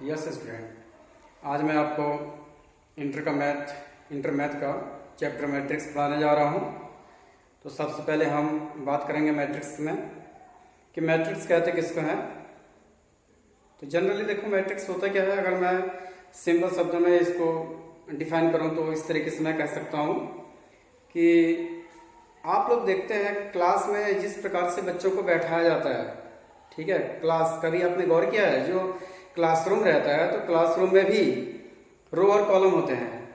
Yes student, आज मैं आपको इंटर मैथ का चैप्टर मैट्रिक्स पढ़ाने जा रहा हूँ। तो सबसे पहले हम बात करेंगे मैट्रिक्स में कि मैट्रिक्स कहते किसको हैं। तो जनरली देखो मैट्रिक्स होता क्या है, अगर मैं सिंपल शब्दों में इसको डिफाइन करूँ तो इस तरीके से मैं कह सकता हूँ कि आप लोग देखते हैं क्लास में जिस प्रकार से बच्चों को बैठाया जाता है, ठीक है, क्लास कभी आपने गौर किया है, जो क्लासरूम रहता है तो क्लासरूम में भी रो और कॉलम होते हैं,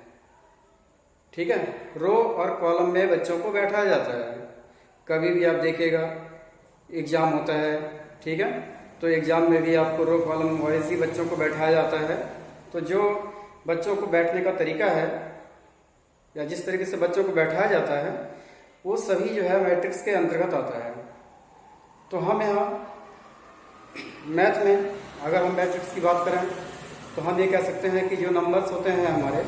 ठीक है। रो और कॉलम में बच्चों को बैठाया जाता है। कभी भी आप देखिएगा एग्जाम होता है, ठीक है, तो एग्जाम में भी आपको रो कॉलम वाइज ही बच्चों को बैठाया जाता है। तो जो बच्चों को बैठने का तरीका है या जिस तरीके से बच्चों को बैठाया जाता है वो सभी जो है मैट्रिक्स के अंतर्गत आता है। तो हम यहाँ मैथ में अगर हम मैट्रिक्स की बात करें तो हम ये कह सकते हैं कि जो नंबर्स होते हैं हमारे,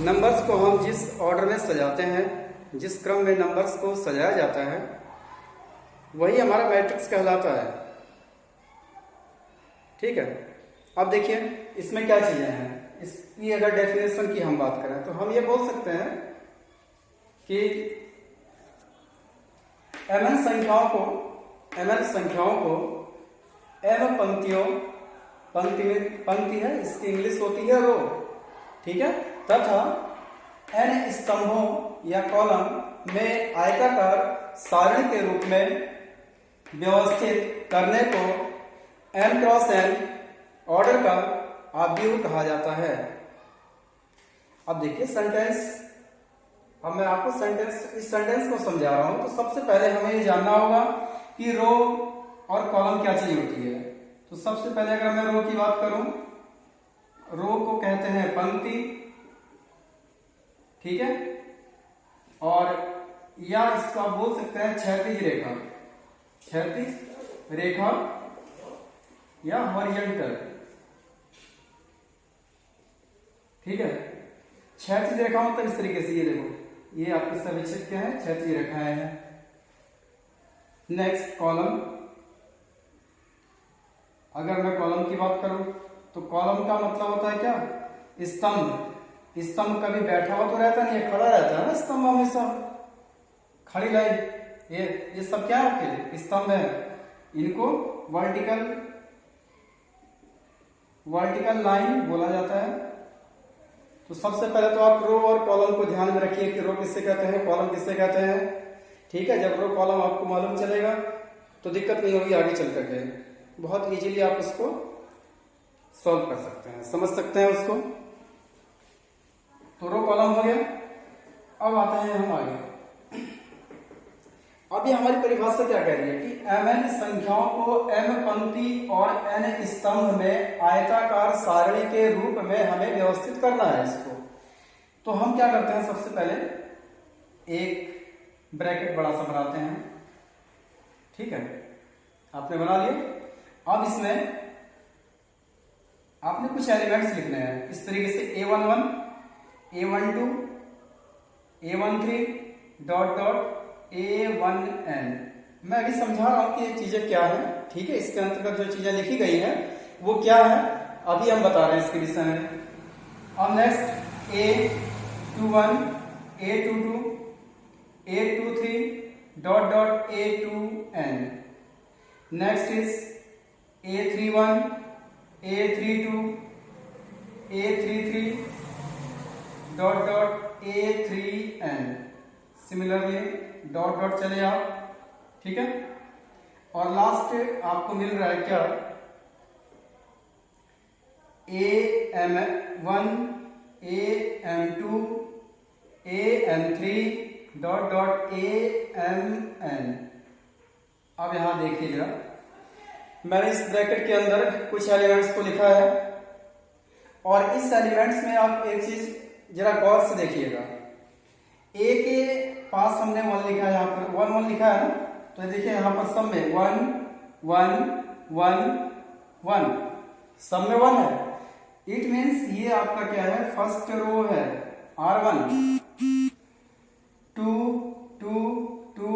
नंबर्स को हम जिस ऑर्डर में सजाते हैं, जिस क्रम में नंबर्स को सजाया जाता है वही हमारा मैट्रिक्स कहलाता है, ठीक है। अब देखिए इसमें क्या चीजें हैं, इसकी अगर डेफिनेशन की हम बात करें तो हम ये बोल सकते हैं कि mn संख्याओं को m पंक्ति है, इसकी इंग्लिश होती है रो, ठीक है, तथा n स्तंभों या कॉलम में आयताकार सारणी के रूप में व्यवस्थित करने को m क्रॉस n ऑर्डर का ऑब्जेक्ट कहा जाता है। अब देखिए सेंटेंस, अब मैं आपको इस सेंटेंस को समझा रहा हूं। तो सबसे पहले हमें ये जानना होगा कि रो और कॉलम क्या चीज होती है। तो सबसे पहले अगर मैं रो की बात करूं, रो को कहते हैं पंक्ति, ठीक है, और या इसको आप बोल सकते हैं क्षैतिज रेखा या हॉरिजॉन्टल, ठीक है। क्षैतिज रेखा मतलब इस तरीके से, ये देखो ये आपके सभी क्या है, क्षैतिज रेखाएं हैं। नेक्स्ट कॉलम, अगर मैं कॉलम की बात करूं तो कॉलम का मतलब होता है क्या, स्तंभ कभी बैठा हुआ तो रहता नहीं है, खड़ा रहता है ना स्तंभ, हमेशा खड़ी लाइन, ये सब क्या है, स्तंभ है। इनको वर्टिकल लाइन बोला जाता है। तो सबसे पहले तो आप रो और कॉलम को ध्यान में रखिए कि रो किससे कहते हैं, कॉलम किससे कहते हैं, ठीक है। जब रो कॉलम आपको मालूम चलेगा तो दिक्कत नहीं होगी आगे चल करके, बहुत इजीली आप उसको सॉल्व कर सकते हैं, समझ सकते हैं उसको। तो रो कॉलम हो गया। अब आते हैं हम आगे। अब ये हमारी परिभाषा क्या कह रही है कि mn संख्याओं को m पंक्ति और n स्तंभ में आयताकार सारणी के रूप में हमें व्यवस्थित करना है इसको। तो हम क्या करते हैं, सबसे पहले एक ब्रैकेट बड़ा सा बनाते हैं, ठीक है, आपने बना लिया। अब इसमें आपने कुछ एलिमेंट्स लिखने हैं इस तरीके से a11, a12, a13 dot dot a1n। मैं अभी समझा रहा हूं कि ये चीजें क्या है, ठीक है। इसके अंतर्गत जो चीजें लिखी गई हैं वो क्या है अभी हम बता रहे हैं इसके विषय में। अब next a21, a22, a23 dot dot a2n। Next is a31, a32, a33 dot dot a3n। Similarly dot dot चले आप, ठीक है। और लास्ट आपको मिल रहा है क्या, am1, am2, am3 dot dot amn। अब यहां देखिए जरा, मैंने इस ब्रैकेट के अंदर कुछ एलिमेंट्स को लिखा है और इस एलिमेंट्स में आप एक चीज जरा गौर से देखिएगा। ए के पास हमने 1 लिखा है, यहाँ पर 1 1 लिखा है ना, तो देखिए यहाँ पर सब में 1 1 1 1, सब में 1 है। इट मीन्स ये आपका क्या है, फर्स्ट रो है R1, 2 2 2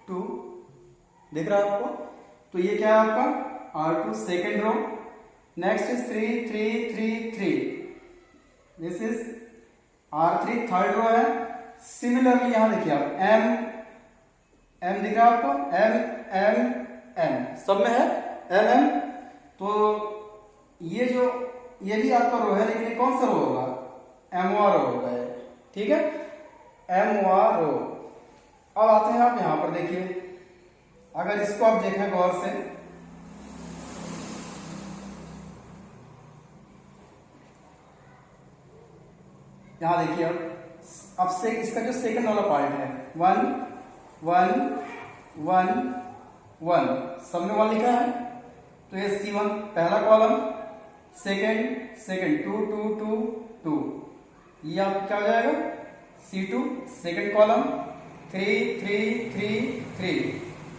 2, दिख रहा है आपको। तो ये क्या है आपका R2 second row. Next is 3 3 3 3, this is R3 third row है। सिमिलरली यहां देखिए आप M दिख रहा है आपको, M सब में है M। तो ये भी आपका रो है, लेकिन ये कौन सा रो होगा, एमवा रो होगा ये, ठीक है, एमवा रो। अब आते हैं आप यहां पर देखिए, अगर इसको आप देखें गौर से, यहां देखिए अब से इसका जो सेकंड वाला पार्ट है 1 1 1 1, सब में 1 लिखा है, तो ये C1 पहला कॉलम, सेकंड 2 2 2 2, ये आपका क्या हो जाएगा C2 सेकंड कॉलम, 3 3 3 3,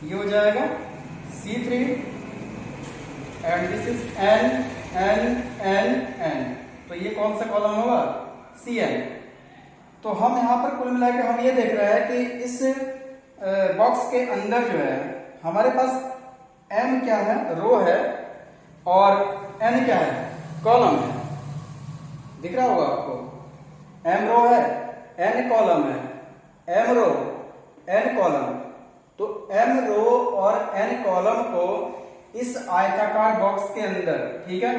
ये हो जाएगा C3, and this is N, तो ये कौन सा कॉलम होगा, Cn। तो हम यहां पर कुल मिलाकर हम ये देख रहे हैं कि इस बॉक्स के अंदर जो है हमारे पास M क्या है, रो है, और N क्या है, कॉलम है। दिख रहा होगा आपको, M रो है, N कॉलम है, M रो N कॉलम। तो M रो और N कॉलम को इस आयताकार बॉक्स के अंदर, ठीक है,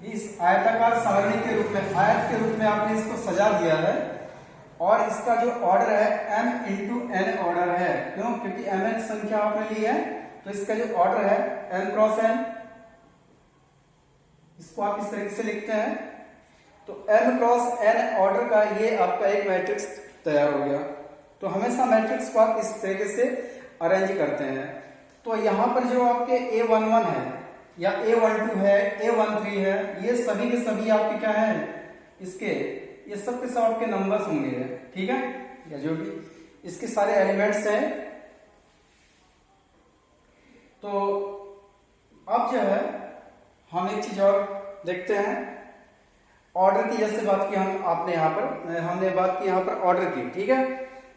इस आयताकार सारणी के रूप में, आयत के रूप में आपने इसको सजा दिया है, और इसका जो ऑर्डर है M इंटू N ऑर्डर है। क्यों, क्योंकि mn संख्या आपने ली है, तो इसका जो ऑर्डर है M क्रॉस N, इसको आप इस तरीके से लिखते हैं। तो M क्रॉस N ऑर्डर का ये आपका एक मैट्रिक्स तैयार हो गया। तो हमेशा मैट्रिक्स को आप इस तरीके से अरेंज करते हैं। तो यहां पर जो आपके A11 है या A12 है, A13 है, ये सभी के सभी आपके क्या है, इसके ये सब के सब आपके नंबर्स होंगे, ठीक है, या जो भी इसके सारे एलिमेंट्स हैं। तो अब जो है हम एक चीज और देखते हैं, ऑर्डर की जैसे बात की हमने बात की यहाँ पर ऑर्डर की, ठीक है।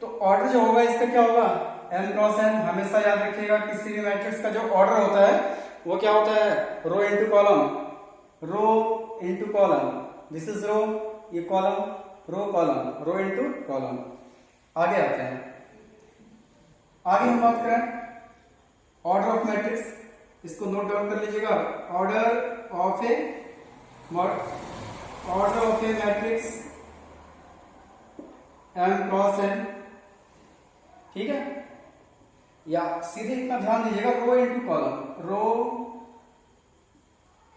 तो ऑर्डर जो होगा इसका क्या होगा, M क्रॉस N। हमेशा याद रखिएगा किसी भी मैट्रिक्स का जो ऑर्डर होता है वो क्या होता है, row into column, row into column, this is row, ये column, row column, row into column. आगे आते हैं, आगे हम बात करें ऑर्डर ऑफ मैट्रिक्स, इसको नोट डाउन कर लीजिएगा, order of a matrix M cross N, ठीक है, या सीधे इतना ध्यान दीजिएगा, row into column, row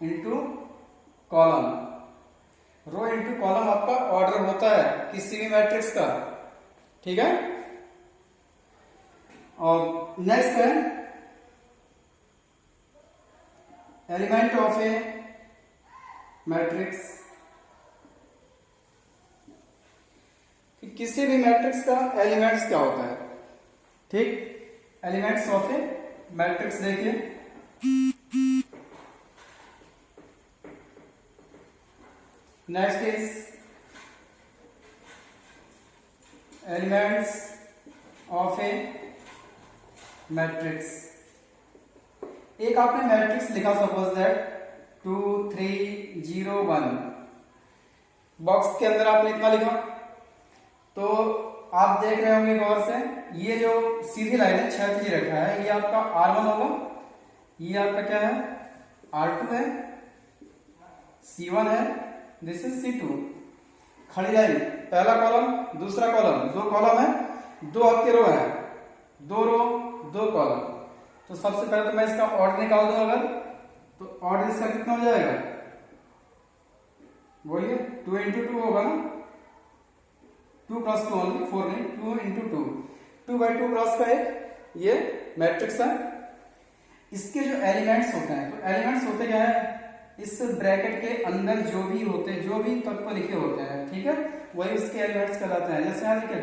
into column, row into column आपका ऑर्डर होता है किसी भी मैट्रिक्स का, ठीक है। और नेक्स्ट है एलिमेंट ऑफ ए मैट्रिक्स, किसी भी मैट्रिक्स का एलिमेंट्स क्या होता है, ठीक, एलिमेंट्स ऑफ ए मैट्रिक्स देखिए, next is elements of a matrix. एक आपने मैट्रिक्स लिखा, सपोज दैट 2 3 0 1, बॉक्स के अंदर आपने इतना लिखा, तो आप देख रहे होंगे गौर से, ये जो सीधी लाइन है क्षैतिज रेखा है, ये आपका R1 होगा, ये आपका क्या है R2 है, C1 है, दिस इज C2। खड़ी लाइन, पहला कॉलम दूसरा कॉलम, दो कॉलम है, दो आपके रो है, दो रो दो कॉलम। तो सबसे पहले तो मैं इसका ऑर्डर निकाल दूं, अगर तो ऑर्डर इसका कितना हो जाएगा, बोलिए, 2 इंटू 2 होगा ना, 2 क्रॉस 2 ओनली, 4 नहीं, 2 इंटू 2, 2 बाई 2 क्रॉस का एक ये मैट्रिक्स है। इसके जो एलिमेंट्स होते हैं, तो एलिमेंट्स होते क्या है, इस ब्रैकेट के अंदर जो भी होते हैं, जो भी तत्व लिखे होते हैं, ठीक है, वही उसके एलिमेंट्स कहलाते हैं। जैसे यहाँ देखिए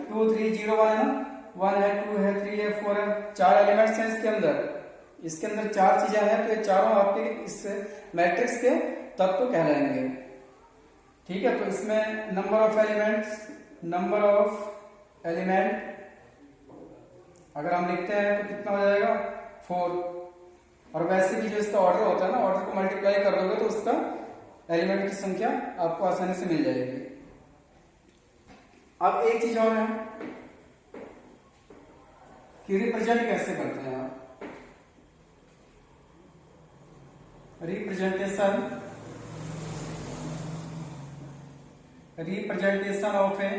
2 3 0 1 है ना, 1 है, 2 है, 3 है, 4 है, 4 एलिमेंट्स हैं इसके अंदर, इसके अंदर 4 चीजें हैं, तो ये चारों आपके इस मैट्रिक्स के तत्व कहलाएंगे, ठीक है। तो इसमें नंबर ऑफ एलिमेंट अगर हम लिखते हैं तो कितना हो जाएगा, 4। और वैसे भी जो इसका ऑर्डर होता है ना, ऑर्डर को मल्टीप्लाई कर दोगे तो उसका एलिमेंट की संख्या आपको आसानी से मिल जाएगी। अब एक चीज और है कि रिप्रेजेंट कैसे करते हैं आप। रिप्रेजेंटेशन ऑफ ए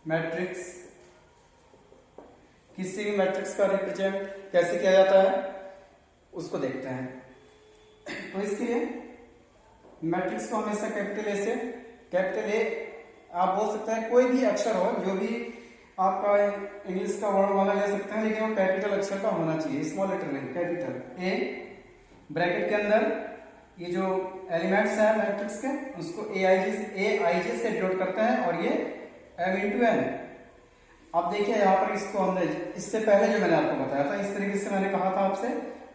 मैट्रिक्स, किसी भी मैट्रिक्स का रिप्रेजेंट कैसे किया जाता है उसको देखते हैं। तो इसके लिए मैट्रिक्स को हमेशा कैपिटल ए आप बोल सकते हैं, कोई भी अक्षर हो, जो भी आपका इंग्लिश का वर्णमाला ले सकते हैं, लेकिन वो कैपिटल अक्षर का होना चाहिए, स्मॉल लेटर नहीं, कैपिटल ए। ब्रैकेट के अंदर ये जो एलिमेंट्स हैं मैट्रिक्स के उसको ए आई जे से डिनोट करते हैं और ये m इंटू एन। अब देखिए यहाँ पर इसको हमने इससे पहले जो मैंने आपको बताया था, इस तरीके से मैंने कहा था आपसे,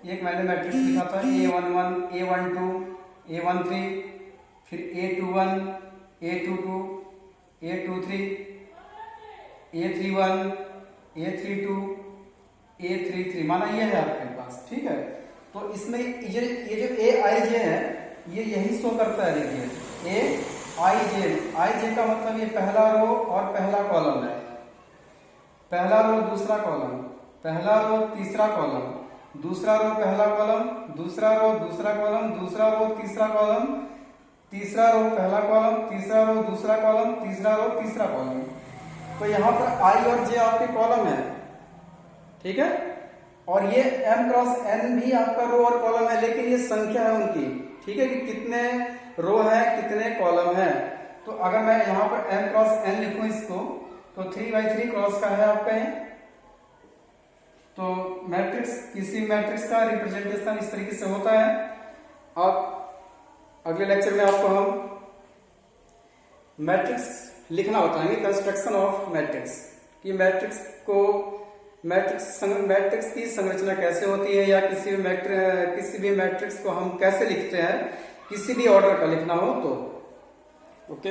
एक मैंने मैट्रिक्स लिखा था A11, A12, A13, फिर A21, A22, A23, A31, A32, A33, माना ये है आपके पास, ठीक है। तो इसमें ये जो ए आई जे है ये यही शो करता है। देखिए ए आई जे का मतलब ये पहला रो और पहला कॉलम है, पहला रो दूसरा कॉलम, पहला रो तीसरा कॉलम, दूसरा रो पहला कॉलम, दूसरा रो दूसरा कॉलम, दूसरा रो तीसरा कॉलम, तीसरा रो पहला कॉलम, तीसरा रो दूसरा कॉलम, तीसरा रो तीसरा कॉलम। तो यहाँ पर आई और जे आपके कॉलम है, ठीक है। और ये m क्रॉस n भी आपका रो और कॉलम है, लेकिन ये संख्या है उनकी, ठीक है, कि कितने रो है कितने कॉलम है। तो अगर मैं यहाँ पर m क्रॉस n लिखूं इसको, तो 3x3 क्रॉस का है आपका ये। तो मैट्रिक्स, किसी मैट्रिक्स का रिप्रेजेंटेशन इस तरीके से होता है। अब अगले लेक्चर में आपको हम मैट्रिक्स लिखना बताएंगे, कंस्ट्रक्शन ऑफ मैट्रिक्स, कि मैट्रिक्स की संरचना कैसे होती है, या किसी भी मैट्रिक्स को हम कैसे लिखते हैं, किसी भी ऑर्डर का लिखना हो तो। ओके।